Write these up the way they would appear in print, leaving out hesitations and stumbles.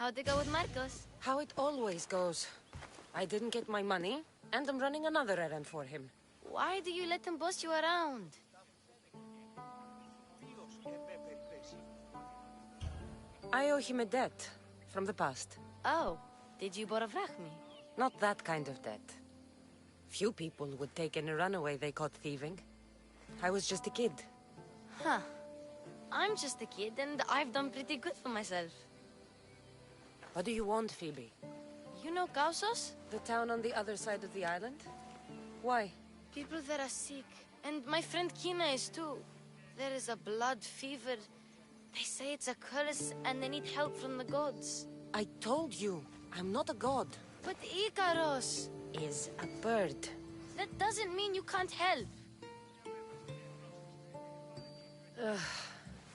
How'd it go with Marcos? How it always goes. I didn't get my money, and I'm running another errand for him. Why do you let him boss you around? I owe him a debt from the past. Oh, did you borofrach me? Not that kind of debt. Few people would take in a runaway they caught thieving. I was just a kid. Huh. I'm just a kid, and I've done pretty good for myself. What do you want, Phoebe? You know Kausos? The town on the other side of the island? Why? People there are sick, and my friend Kina is too. There is a blood fever. They say it's a curse, and they need help from the gods. I told you, I'm not a god. But Ikaros Is a bird. That doesn't mean you can't help.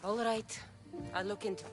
All right. I'll look into...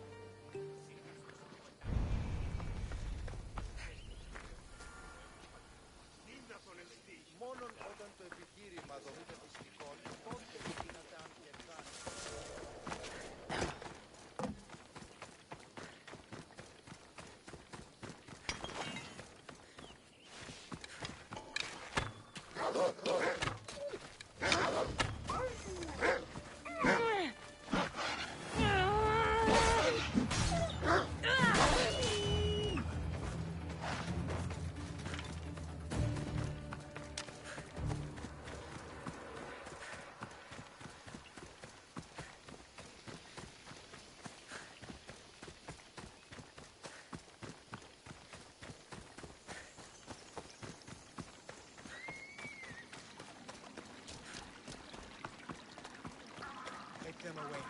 Them away.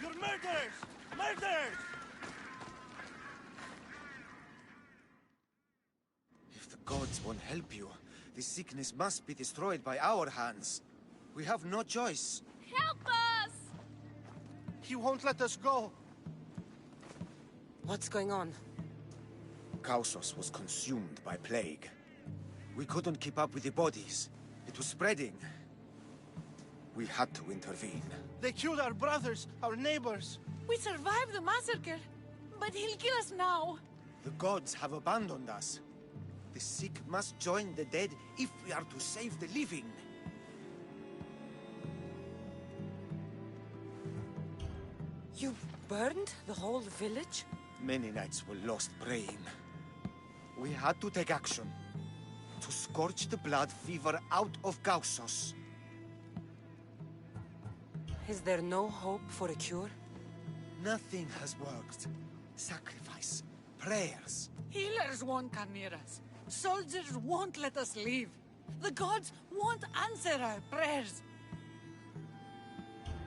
You're murderers! Murderers! If the gods won't help you, this sickness must be destroyed by our hands. We have no choice. Help us! He won't let us go. What's going on? Kausos was consumed by plague. We couldn't keep up with the bodies. It was spreading. We had to intervene. They killed our brothers, our neighbors. We survived the massacre, but he'll kill us now. The gods have abandoned us. The sick must join the dead if we are to save the living. You burned the whole village? Many nights were lost praying. We had to take action. To scorch the blood fever out of Kausos. Is there no hope for a cure? Nothing has worked. Sacrifice, prayers. Healers won't come near us. Soldiers won't let us leave. The gods won't answer our prayers.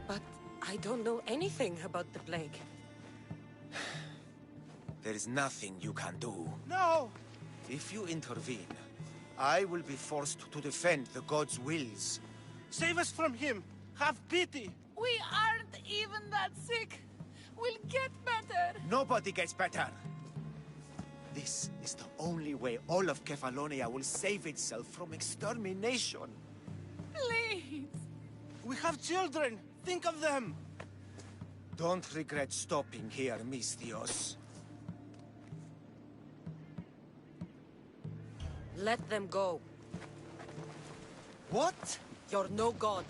But I don't know anything about the plague. There is nothing you can do. No! If you intervene, I will be forced to defend the gods' wills. Save us from him! Have pity! We aren't even that sick. We'll get better. Nobody gets better. This is the only way all of Kefalonia will save itself from extermination. Please. We have children! Think of them! Don't regret stopping here, Misthios. Let them go. What? You're no god.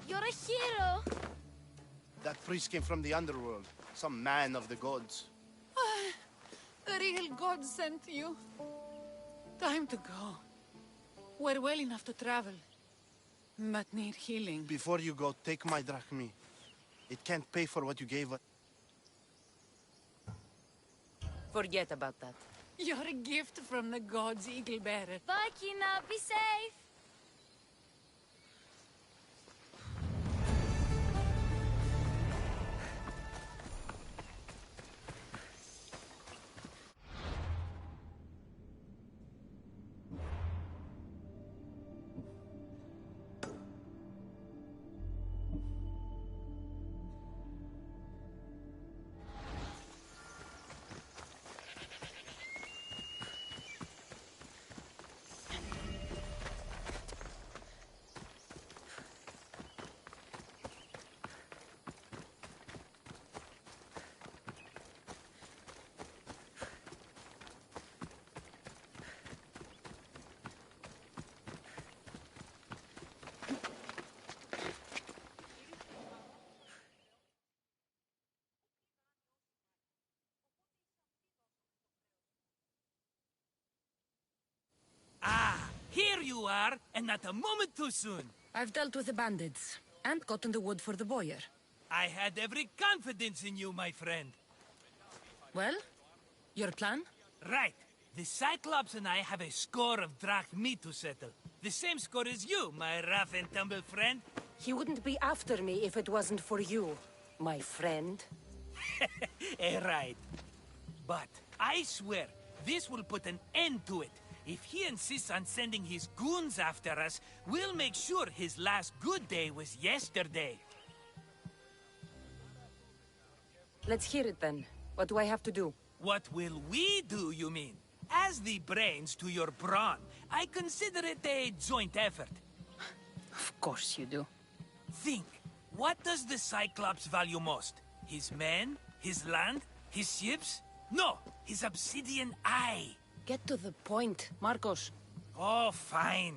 You're a hero! That priest came from the underworld. Some man of the gods. The real God sent you. Time to go. We're well enough to travel, but need healing. Before you go, take my drachmi. It can't pay for what you gave us. Forget about that. You're a gift from the gods, Eagle Bearer. Bye, Kina. Be safe. Here you are, and not a moment too soon. I've dealt with the bandits, and gotten the wood for the boiler. I had every confidence in you, my friend. Well, your plan? Right. The Cyclops and I have a score of drachmi to settle. The same score as you, my rough and tumble friend. He wouldn't be after me if it wasn't for you, my friend. Right. But I swear, this will put an end to it. If he insists on sending his goons after us, we'll make sure his last good day was yesterday. Let's hear it then. What do I have to do? What will we do, you mean? As the brains to your brawn, I consider it a joint effort. Of course you do. Think, what does the Cyclops value most? His men? His land? His ships? No, his obsidian eye. Get to the point, Marcos. Oh, fine.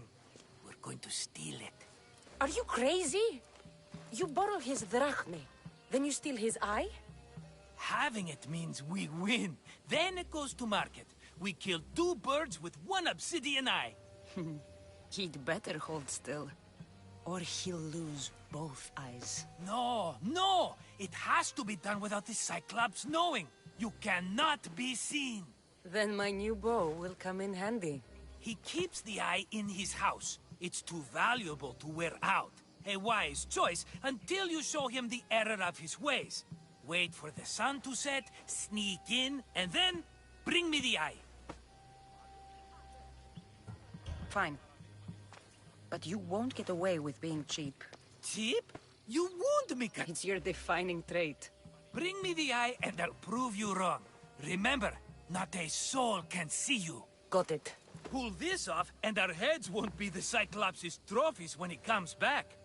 We're going to steal it. Are you crazy? You borrow his drachmi, then you steal his eye? Having it means we win. Then it goes to market. We kill 2 birds with 1 obsidian eye. He'd better hold still, or he'll lose both eyes. No, no! It has to be done without the Cyclops knowing. You cannot be seen. Then my new bow will come in handy. He keeps the eye in his house. It's too valuable to wear out. A wise choice until you show him the error of his ways. Wait for the sun to set, sneak in, and then bring me the eye. Fine. But you won't get away with being cheap. Cheap? You won't, Mika. It's your defining trait. Bring me the eye and I'll prove you wrong. Remember, not a soul can see you. Got it. Pull this off and our heads won't be the Cyclops' trophies when he comes back.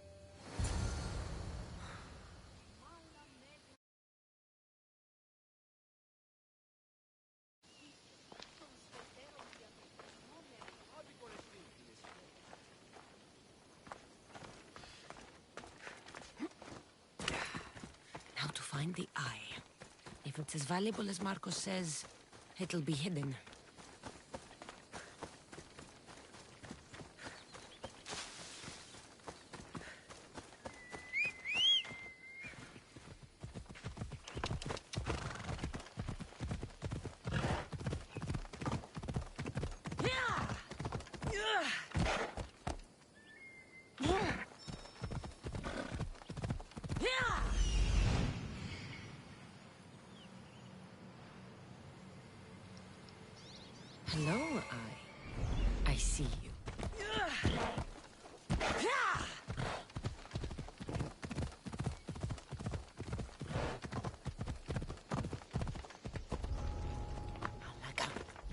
Now to find the eye. If it's as valuable as Marcos says, it'll be hidden. Hello, Eye. I see you.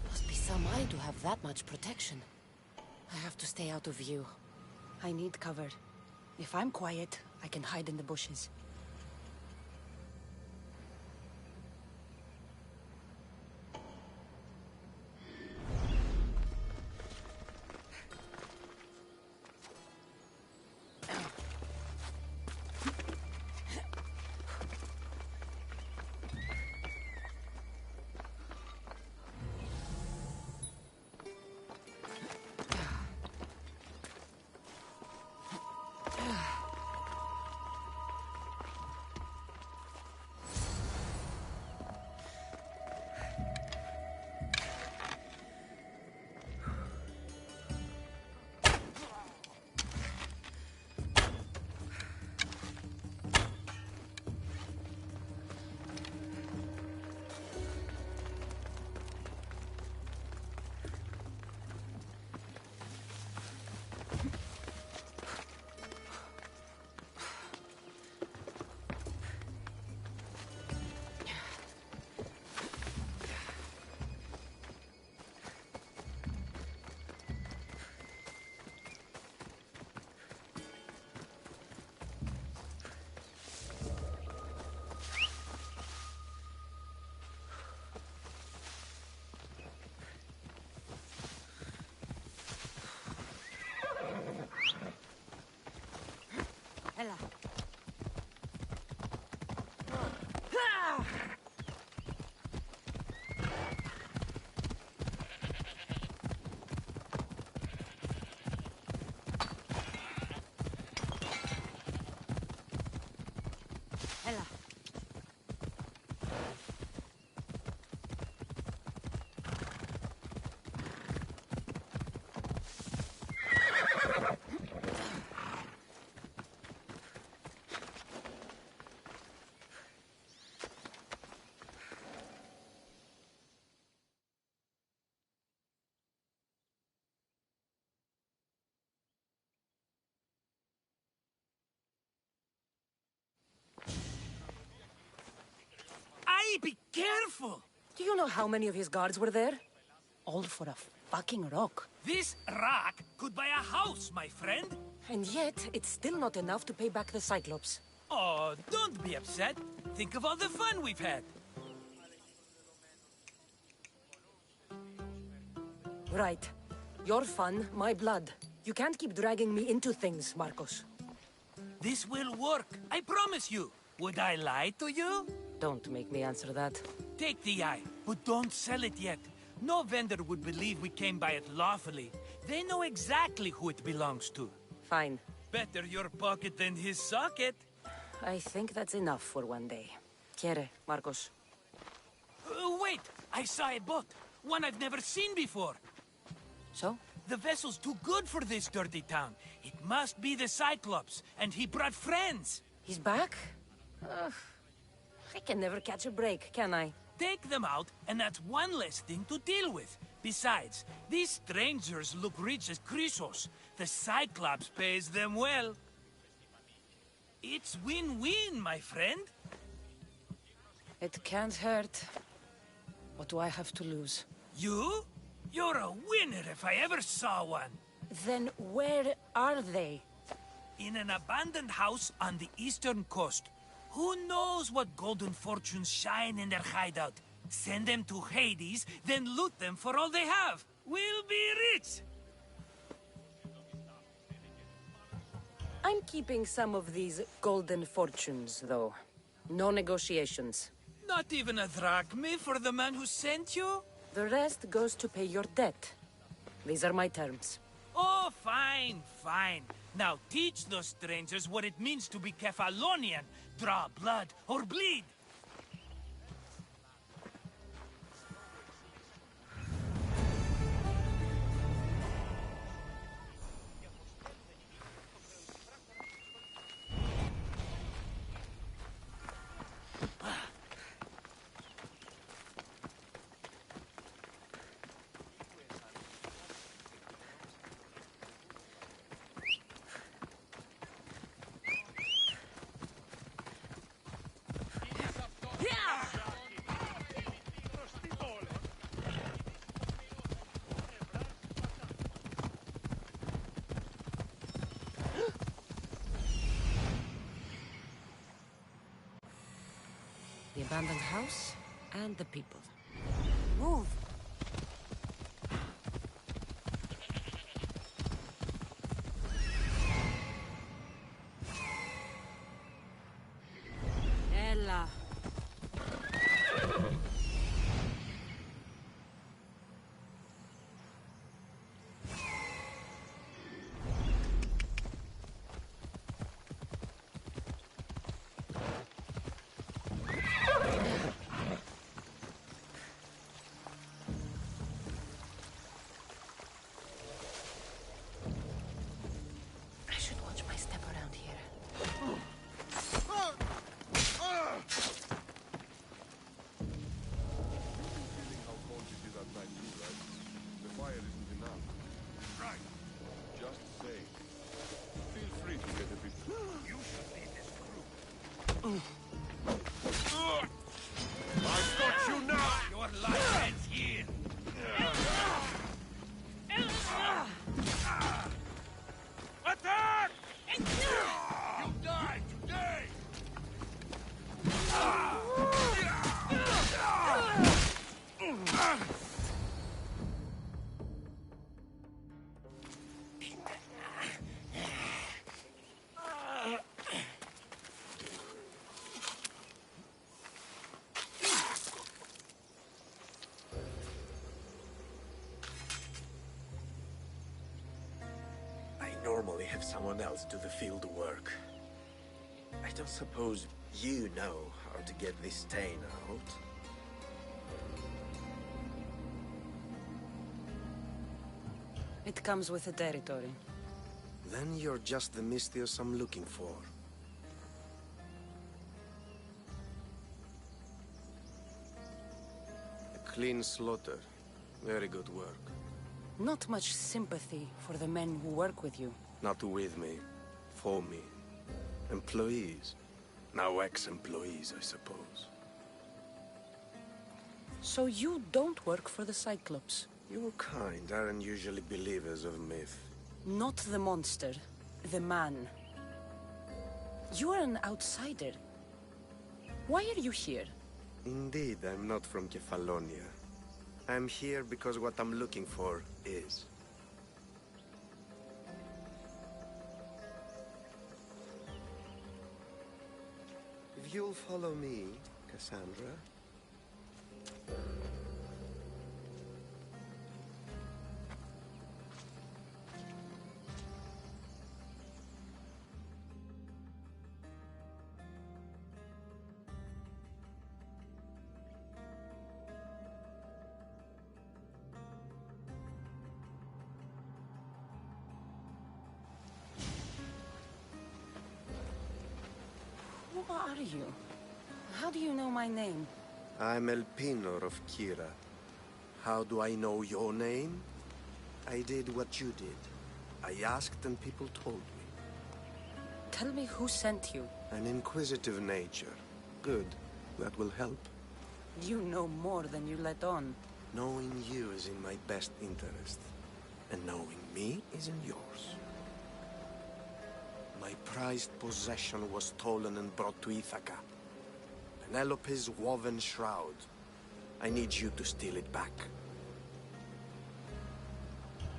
Must be some eye to have that much protection. I have to stay out of view. I need cover. If I'm quiet, I can hide in the bushes. be careful! Do you know how many of his guards were there? All for a fucking rock. This rock could buy a house, my friend. And yet, it's still not enough to pay back the Cyclops. Oh, don't be upset. Think of all the fun we've had. Right. Your fun, my blood. You can't keep dragging me into things, Marcos. This will work, I promise you. Would I lie to you? Don't make me answer that. Take the eye, but don't sell it yet. No vendor would believe we came by it lawfully. They know exactly who it belongs to. Fine. Better your pocket than his socket. I think that's enough for one day. Quiere, Marcos? Wait! I saw a boat. One I've never seen before. So? The vessel's too good for this dirty town. It must be the Cyclops, and he brought friends. He's back? I can never catch a break, can I? Take them out, and that's one less thing to deal with. Besides, these strangers look rich as Chrysos. The Cyclops pays them well. It's win-win, my friend. It can't hurt. What do I have to lose? You? You're a winner if I ever saw one. Then where are they? In an abandoned house on the eastern coast. Who knows what golden fortunes shine in their hideout? Send them to Hades, then loot them for all they have. We'll be rich! I'm keeping some of these golden fortunes, though. No negotiations. Not even a drachme for the man who sent you? The rest goes to pay your debt. These are my terms. Oh, fine, fine. Now teach those strangers what it means to be Kephalonian. Draw blood or bleed. The abandoned house and the people. Move! Ella. I've got you now! Your life ends here. Attack! You die today! I normally have someone else do the field work. I don't suppose you know how to get this stain out? It comes with the territory. Then you're just the Mystios I'm looking for. A clean slaughter. Very good work. Not much sympathy for the men who work with you. Not with me. For me. Employees. Now ex-employees, I suppose. So you don't work for the Cyclops? Your kind aren't usually believers of myth. Not the monster, the man. You are an outsider. Why are you here? Indeed, I'm not from Kefalonia. I'm here because what I'm looking for is. If you'll follow me, Cassandra. Who are you? How do you know my name? I'm El Pinor of Kira. How do I know your name? I did what you did. I asked and people told me. Tell me who sent you. An inquisitive nature. Good. That will help. You know more than you let on. Knowing you is in my best interest. And knowing me is in yours. My prized possession was stolen and brought to Ithaca. Penelope's woven shroud. I need you to steal it back.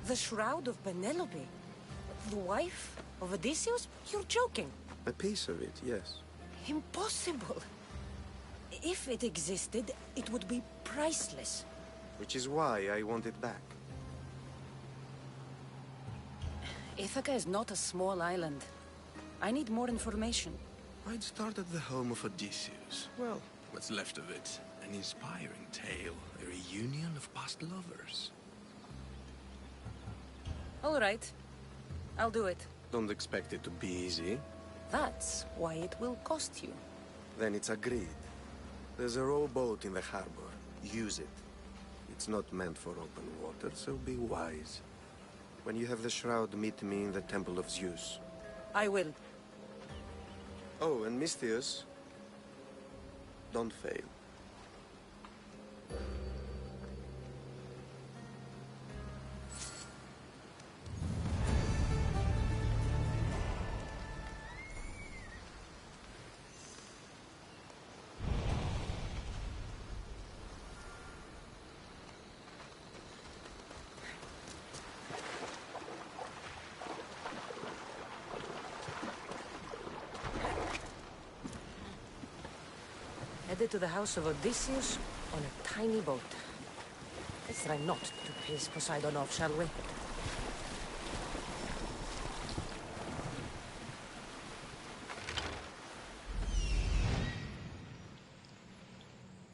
The shroud of Penelope? The wife of Odysseus? You're joking. A piece of it, yes. Impossible. If it existed, it would be priceless. Which is why I want it back. Ithaca is not a small island. I need more information. I'd start at the home of Odysseus. Well, what's left of it. An inspiring tale. A reunion of past lovers. All right. I'll do it. Don't expect it to be easy. That's why it will cost you. Then it's agreed. There's a rowboat in the harbor. Use it. It's not meant for open water, so be wise. When you have the shroud, meet me in the Temple of Zeus. I will. Oh, and Misthios, don't fail. Headed to the house of Odysseus on a tiny boat. Let's try not to piss Poseidon off, shall we?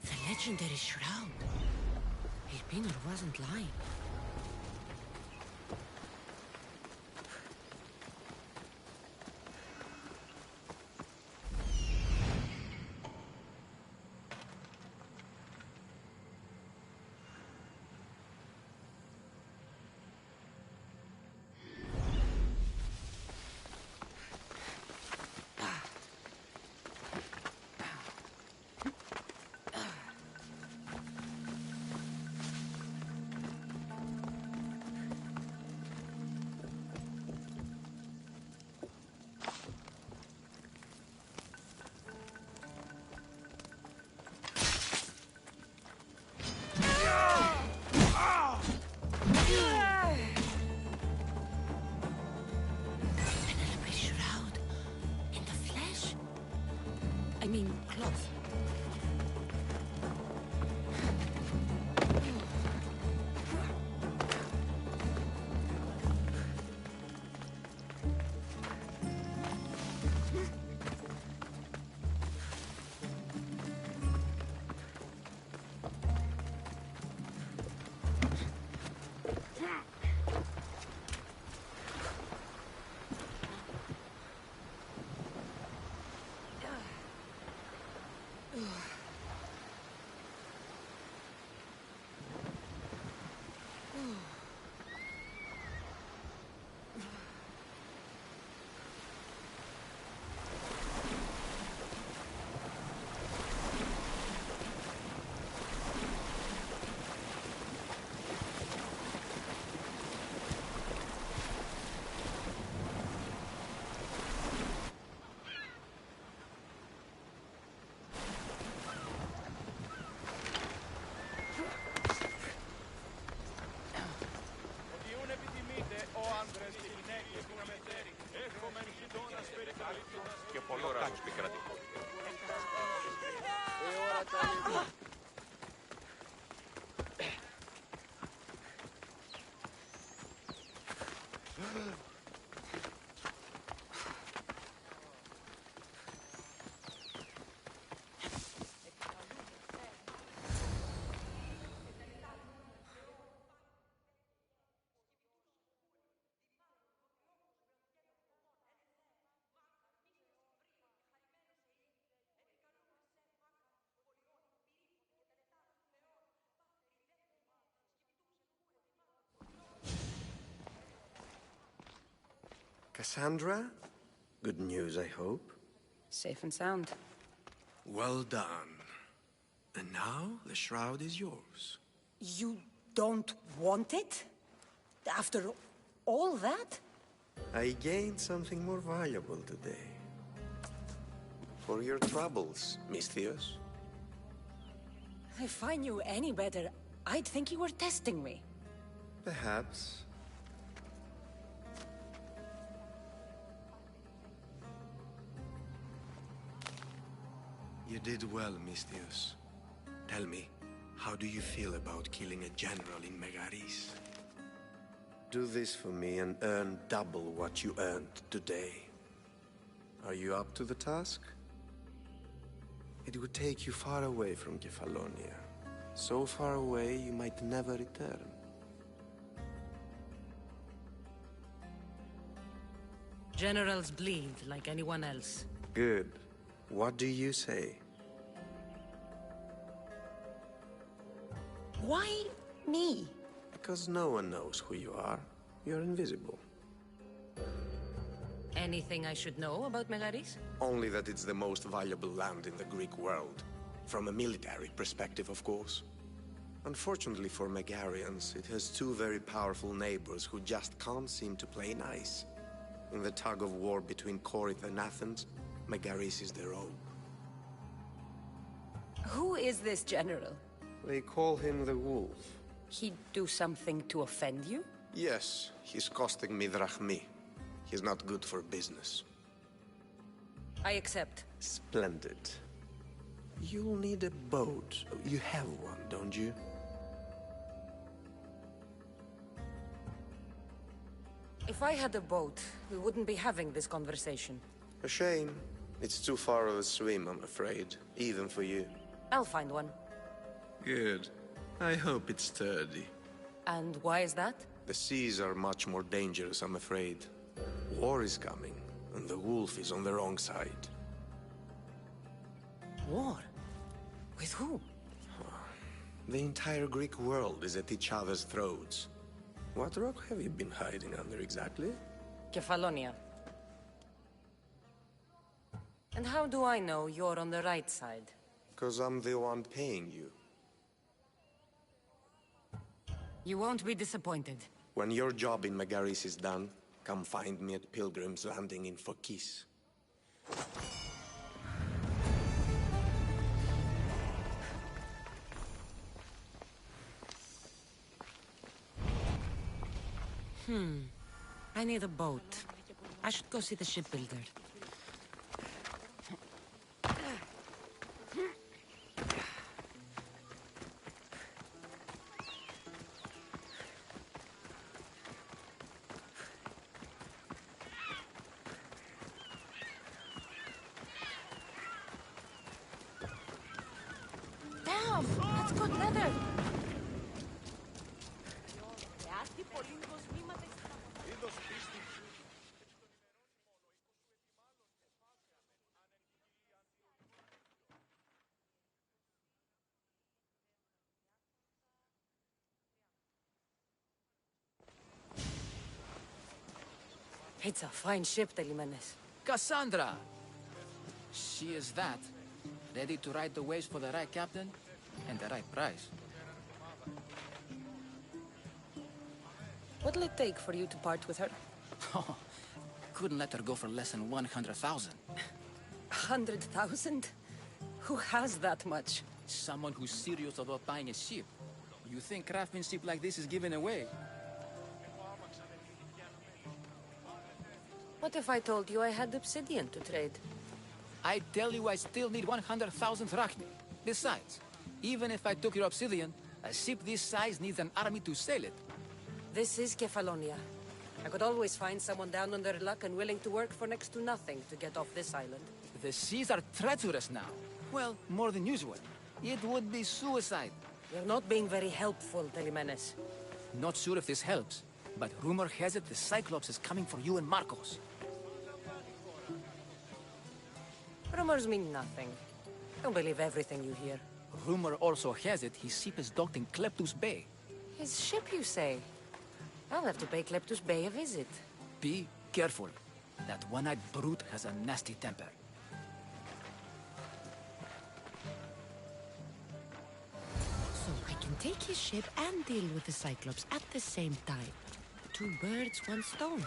The legendary shroud. Elpinor wasn't lying. Cassandra? Good news, I hope. Safe and sound. Well done. And now, the shroud is yours. You don't want it? After all that? I gained something more valuable today. For your troubles, Miss Theos. If I knew any better, I'd think you were testing me. Perhaps. You did well, Miss Theos. Tell me, how do you feel about killing a general in Megaris? Do this for me and earn double what you earned today. Are you up to the task? It would take you far away from Kefalonia. So far away you might never return. Generals bleed like anyone else. Good. What do you say? Why me? Because no one knows who you are. You're invisible. Anything I should know about Megaris? Only that it's the most valuable land in the Greek world. From a military perspective, of course. Unfortunately for Megarians, it has two very powerful neighbors who just can't seem to play nice. In the tug of war between Corinth and Athens, Megaris is their own. Who is this general? They call him the Wolf. He'd do something to offend you? Yes, he's costing me drachmi. He's not good for business. I accept. Splendid. You'll need a boat. You have one, don't you? If I had a boat, we wouldn't be having this conversation. A shame. It's too far of a swim, I'm afraid. Even for you. I'll find one. Good. I hope it's sturdy. And why is that? The seas are much more dangerous, I'm afraid. War is coming, and the wolf is on the wrong side. War? With who? The entire Greek world is at each other's throats. What rock have you been hiding under exactly? Kefalonia. And how do I know you're on the right side? 'Cause I'm the one paying you. You won't be disappointed. When your job in Megaris is done, come find me at Pilgrim's Landing in Phokis. I need a boat. I should go see the shipbuilder. Damn! That's good leather! It's a fine ship, Telimenes. Cassandra! She is that. Ready to ride the waves for the right captain and the right price. What'll it take for you to part with her? Couldn't let her go for less than 100,000. 100,000? Who has that much? Someone who's serious about buying a ship. You think craftsmanship like this is given away? What if I told you I had obsidian to trade? I tell you I still need 100,000 drachmi. Besides, even if I took your obsidian, a ship this size needs an army to sail it. This is Kefalonia. I could always find someone down on their luck and willing to work for next to nothing to get off this island. The seas are treacherous now. Well, more than usual. It would be suicide. You're not being very helpful, Telemenes. Not sure if this helps, but rumor has it the Cyclops is coming for you and Marcos. Rumors mean nothing. Don't believe everything you hear. Rumor also has it his ship is docked in Kleptus Bay. His ship, you say? I'll have to pay Kleptus Bay a visit. Be careful. That one-eyed brute has a nasty temper. So I can take his ship and deal with the Cyclops at the same time. Two birds, one stone.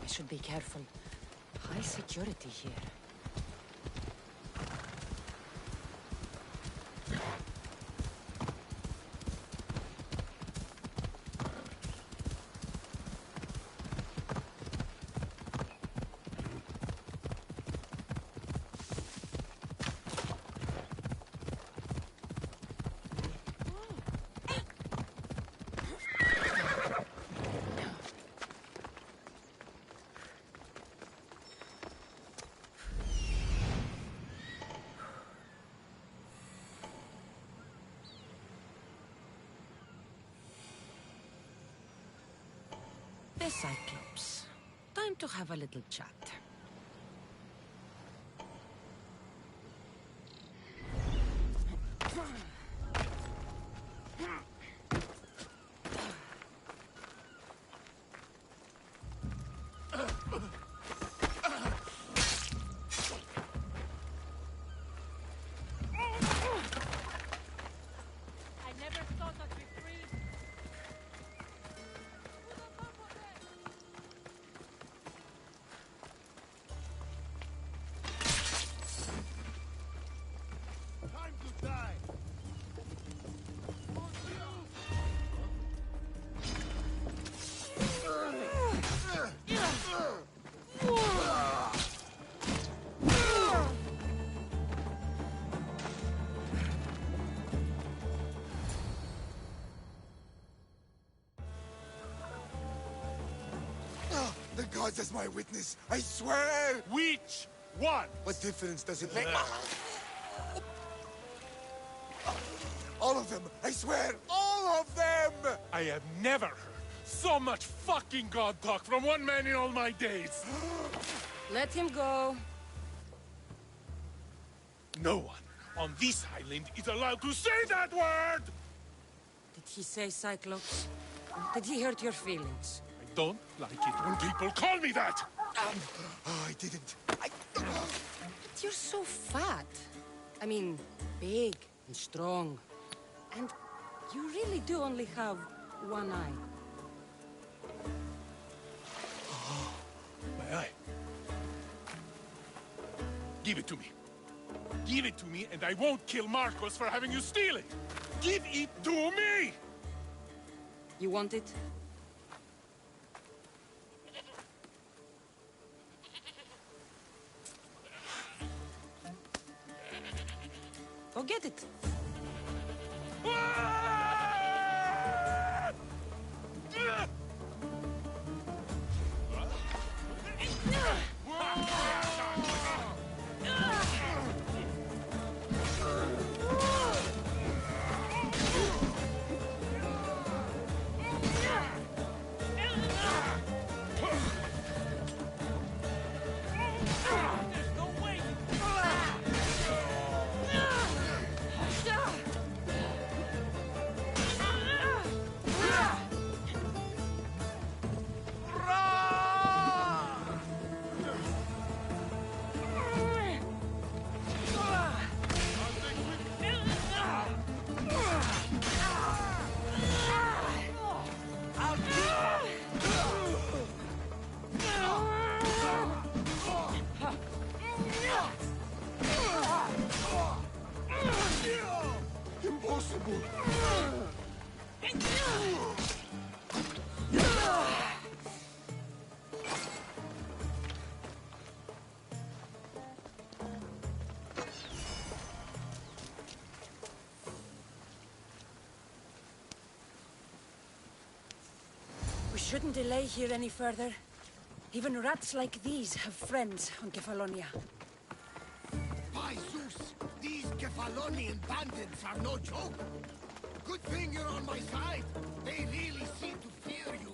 I should be careful. High security here. The Cyclops. Time to have a little chat. The gods as my witness, I swear! Which one? What difference does it make? All of them, I swear, all of them! I have never heard so much fucking god talk from one man in all my days. Let him go. No one on this island is allowed to say that word! Did he say Cyclops? Did he hurt your feelings? I don't like it when people call me that! Oh, I didn't. But you're so fat. I mean, big and strong. And you really do only have one eye. My eye. Give it to me. Give it to me and I won't kill Marcos for having you steal it! Give it to me! You want it? Go get it. impossible! We shouldn't delay here any further. Even rats like these have friends on Kefalonia. By Zeus, these Kefalonian bandits are no joke. Good thing you're on my side. They really seem to fear you.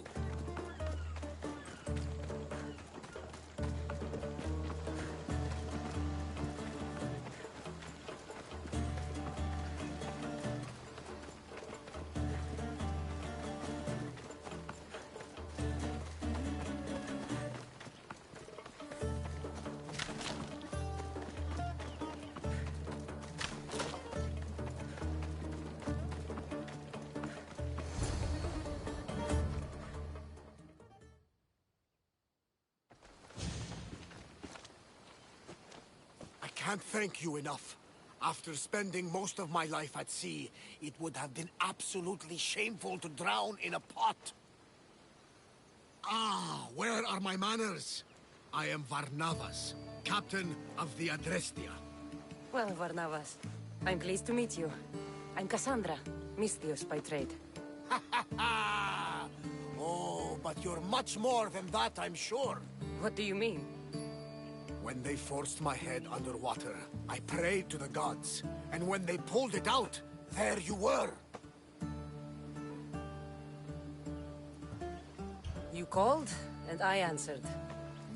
I can't thank you enough. After spending most of my life at sea, it would have been absolutely shameful to drown in a pot. Ah, where are my manners? I am Varnavas, captain of the Adrestia. Well, Varnavas, I'm pleased to meet you. I'm Cassandra, Misthios by trade. Oh, but you're much more than that, I'm sure. What do you mean? When they forced my head underwater, I prayed to the gods. And when they pulled it out, there you were. You called, and I answered.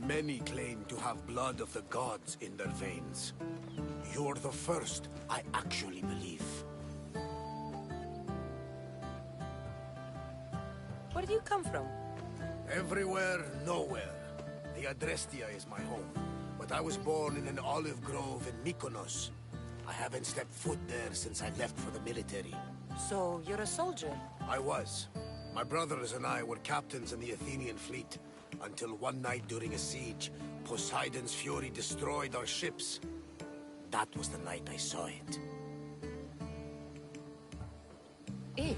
Many claim to have blood of the gods in their veins. You're the first I actually believe. Where do you come from? Everywhere, nowhere. The Adrestia is my home. But I was born in an olive grove in Mykonos. I haven't stepped foot there since I left for the military. So, you're a soldier? I was. My brothers and I were captains in the Athenian fleet, until one night during a siege, Poseidon's fury destroyed our ships. That was the night I saw it. It?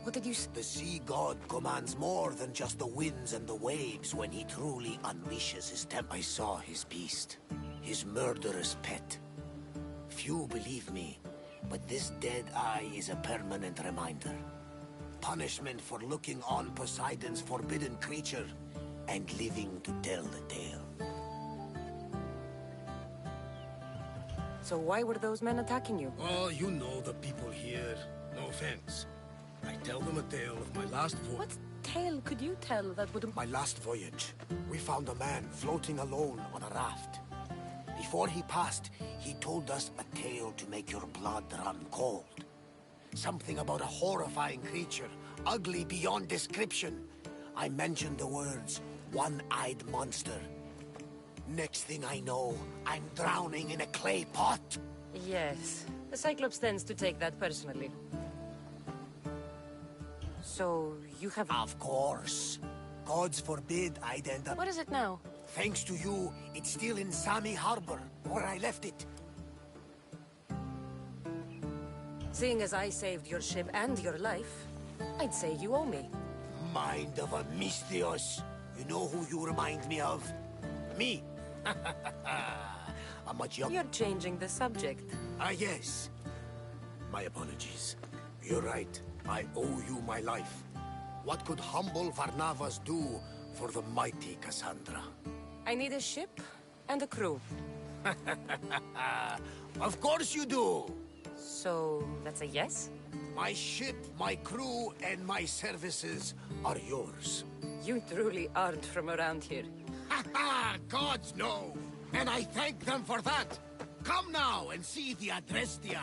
What did you say? The sea god commands more than just the winds and the waves when he truly unleashes his temper. I saw his beast, his murderous pet. Few believe me, but this dead eye is a permanent reminder. Punishment for looking on Poseidon's forbidden creature and living to tell the tale. So why were those men attacking you? Oh, you know the people here. No offense. I tell them a tale of my last voyage. What tale could you tell that would... My last voyage. We found a man floating alone on a raft. Before he passed, he told us a tale to make your blood run cold. Something about a horrifying creature, ugly beyond description. I mentioned the words, one-eyed monster. Next thing I know, I'm drowning in a clay pot. Yes. The Cyclops tends to take that personally. So, you have... Of course. Gods forbid I'd end up... What is it now? Thanks to you, it's still in Sami Harbor, where I left it. Seeing as I saved your ship and your life, I'd say you owe me. Mind of a Misthios. You know who you remind me of? Me. I'm much young. You're changing the subject. Ah, yes. My apologies. You're right. I owe you my life. What could humble Varnavas do for the mighty Cassandra? I need a ship and a crew. Of course you do! So, that's a yes? My ship, my crew, and my services are yours. You truly aren't from around here. Ha ha! Gods know! And I thank them for that! Come now and see the Adrestia!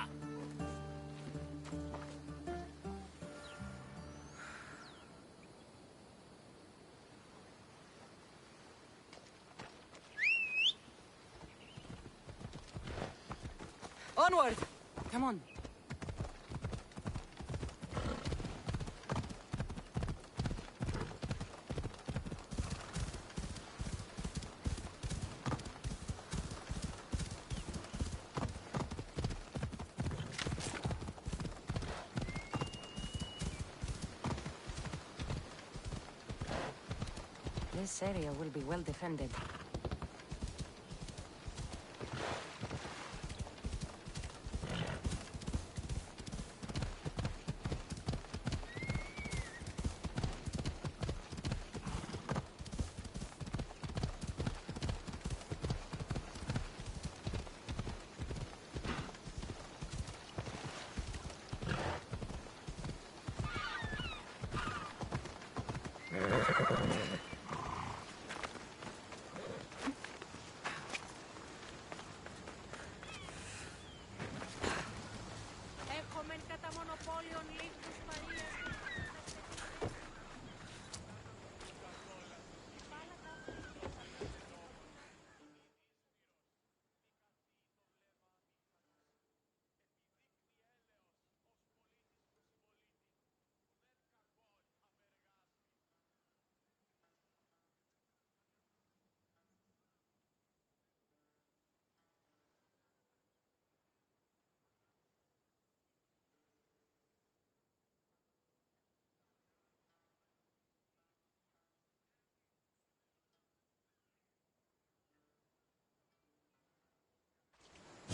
Onward! Come on. This area will be well defended.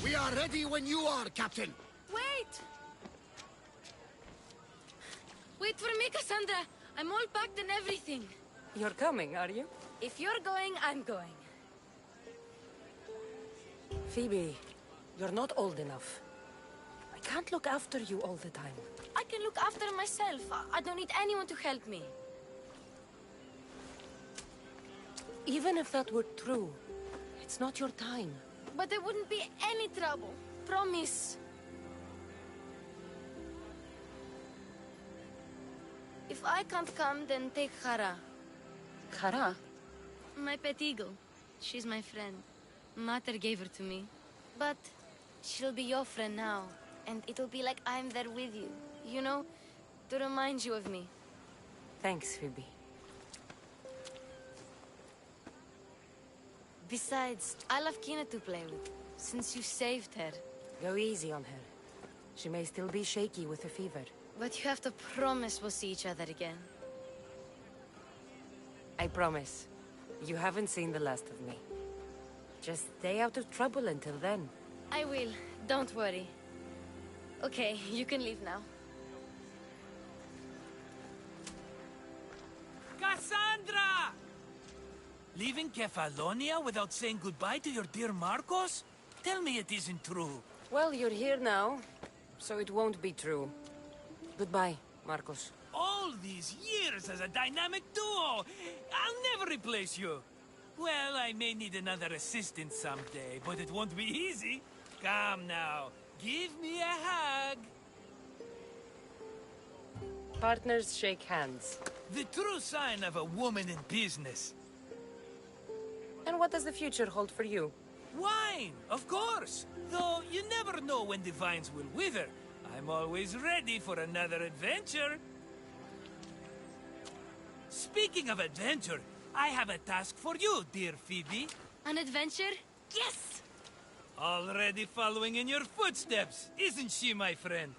We are ready when you are, Captain. Wait! Wait for me, Cassandra. I'm all packed and everything. You're coming, are you? If you're going, I'm going. Phoebe, you're not old enough. I can't look after you all the time. I can look after myself. I don't need anyone to help me. Even if that were true, it's not your time. But there wouldn't be any trouble. Promise. If I can't come, then take Hara. Hara? My pet eagle. She's my friend. Mater gave her to me. But she'll be your friend now. And it'll be like I'm there with you. You know, to remind you of me. Thanks, Phoebe. Besides, I love Kina to play with, since you saved her. Go easy on her. She may still be shaky with a fever. But you have to promise we'll see each other again. I promise. You haven't seen the last of me. Just stay out of trouble until then. I will. Don't worry. Okay, you can leave now. Cassandra! Leaving Kefalonia without saying goodbye to your dear Marcos? Tell me it isn't true. Well, you're here now, so it won't be true. Goodbye, Marcos. All these years as a dynamic duo! I'll never replace you! Well, I may need another assistant someday, but it won't be easy. Come now, give me a hug. Partners shake hands. The true sign of a woman in business. And what does the future hold for you? Wine, of course. Though you never know when the vines will wither. I'm always ready for another adventure. Speaking of adventure, I have a task for you, dear Phoebe. An adventure? Yes! Already following in your footsteps, isn't she, my friend?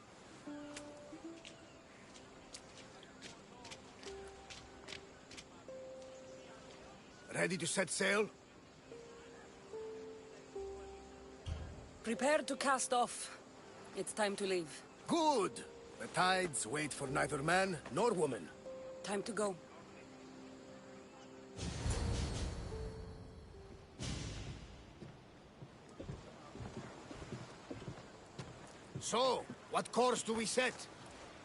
Ready to set sail? Prepare to cast off. It's time to leave. Good! The tides wait for neither man nor woman. Time to go. So, what course do we set?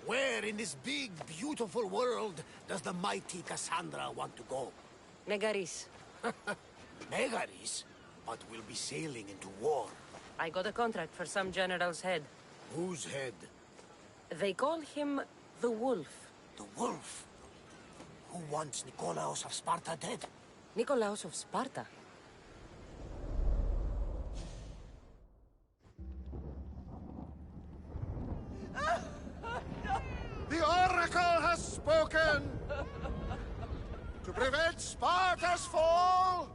Where in this big, beautiful world does the mighty Cassandra want to go? Megaris. Megaris? But we'll be sailing into war. I got a contract for some general's head. Whose head? They call him the Wolf. The Wolf? Who wants Nikolaos of Sparta dead? Nikolaos of Sparta? The Oracle has spoken! To prevent Sparta's fall,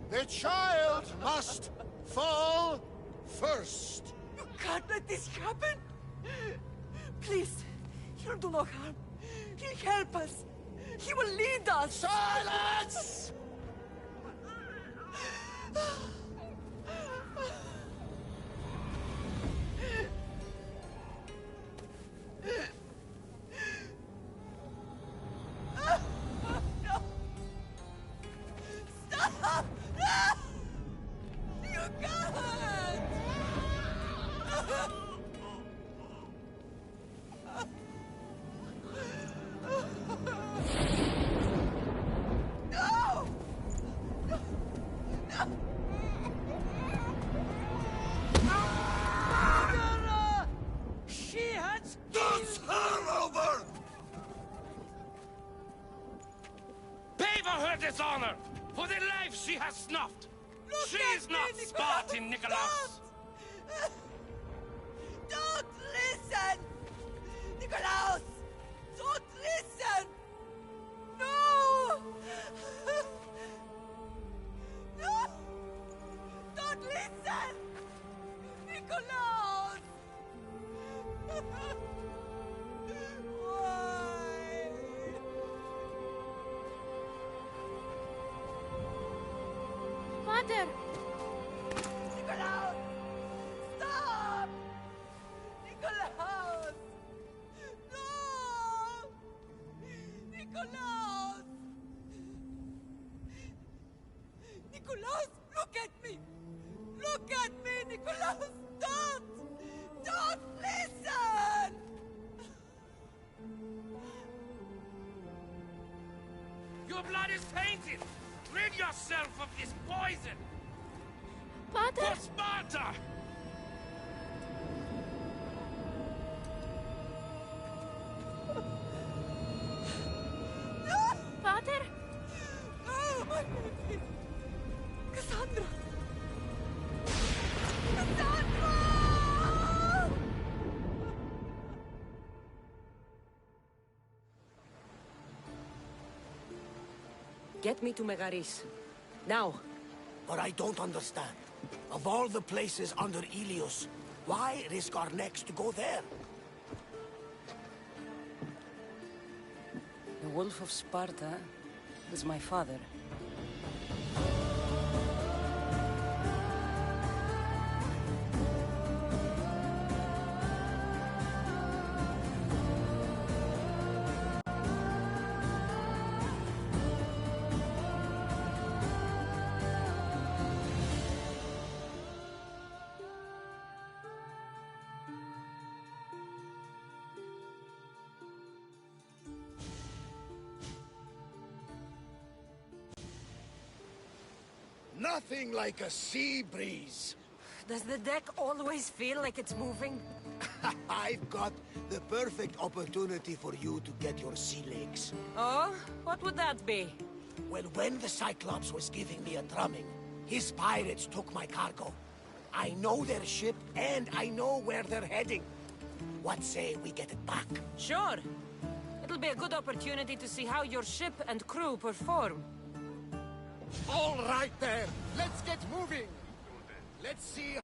the child must fall first. You can't let this happen! Please, he'll do no harm. He'll help us. He will lead us! Silence! Dishonor for the life she has snuffed. She is not Spartan, Nicholas. Don't listen! Nikolaus! Don't listen! No! No! Don't listen! Nikolaus! Why? Father! Nikolaus! Stop! Nikolaus! No! Nikolaus! Nikolaus, look at me! Look at me, Nikolaus! Don't! Don't listen! Your blood is tainted. Rid yourself of this poison. Father! For Sparta! Father! Oh, my baby! Cassandra! Cassandra! Get me to Megaris. Now. But I don't understand. Of all the places under Ilios, why risk our necks to go there? The Wolf of Sparta is my father. Nothing like a sea breeze. Does the deck always feel like it's moving? I've got the perfect opportunity for you to get your sea legs. Oh? What would that be? Well, when the Cyclops was giving me a drumming, his pirates took my cargo. I know their ship, and I know where they're heading. What say we get it back? Sure. It'll be a good opportunity to see how your ship and crew perform. All right there. Let's get moving. Let's see